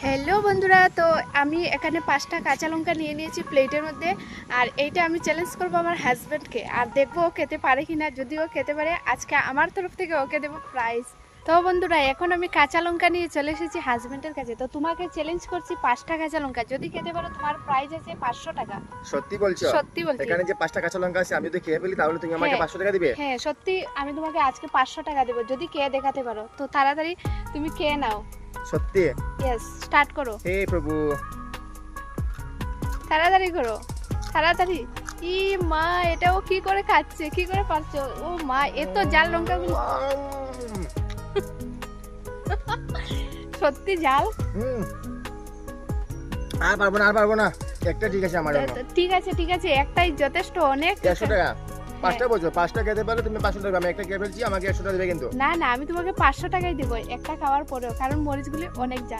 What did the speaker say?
Hello বন্ধুরা, তো আমি এখানে 5টা কাঁচা লঙ্কা নিয়ে নিয়েছি প্লেটের মধ্যে। আর এইটা আমি চ্যালেঞ্জ করবো আমার হাজব্যান্ডকে, আর দেখবো ও খেতে পারে কিনা। যদি ও খেতে পারে, আজকে আমার তরফ থেকে ওকে দেবো প্রাইজ। তো বন্ধুরা, এখন আমি কাঁচা লঙ্কা নিয়ে চলে এসেছি হাজব্যান্ডের কাছে। তো তোমাকে চ্যালেঞ্জ করছি 5টা কাঁচা লঙ্কা যদি খেতে পারো, তোমার প্রাইজ আছে 500 টাকা। সত্যি বলছো? সত্যি বলছি। এখানে যে 5টা কাঁচা লঙ্কা আছে, আমি যদি খেয়ে ফেলি তাহলে তুমি আমাকে হ্যাঁ। 500 টাকা দিবে? হ্যাঁ সত্যি, আমি তোমাকে আজকে 500 টাকা দেবো যদি খেয়ে দেখাতে পারো। তো তাড়াতাড়ি তুমি খেয়ে নাও। সত্যি? ইয়েস, স্টার্ট করো। হে প্রভু, তাড়াতাড়ি করো, তাড়াতাড়ি। ই মা, এটাও কি করে খাচ্ছে, কি করে পারছো? ও মা, এত জাল লঙ্কাগুলো সত্যি জাল। হুম, আর পারবো না একটা ঠিক আছে আমার জন্য। ঠিক আছে ঠিক আছে, একটাই যথেষ্ট, অনেক। 100 টাকা? 5টা বলছো? 5টা খেতে পারলে তুমি 500 টাকা, আমি একটা খেয়ে ফেলছি, আমাকে 100 টাকা দেবে কিন্তু। না না, আমি তোমাকে 500 টাকাই দেবো একটা খাওয়ার পরেও, কারণ মরিচগুলি অনেক জাল।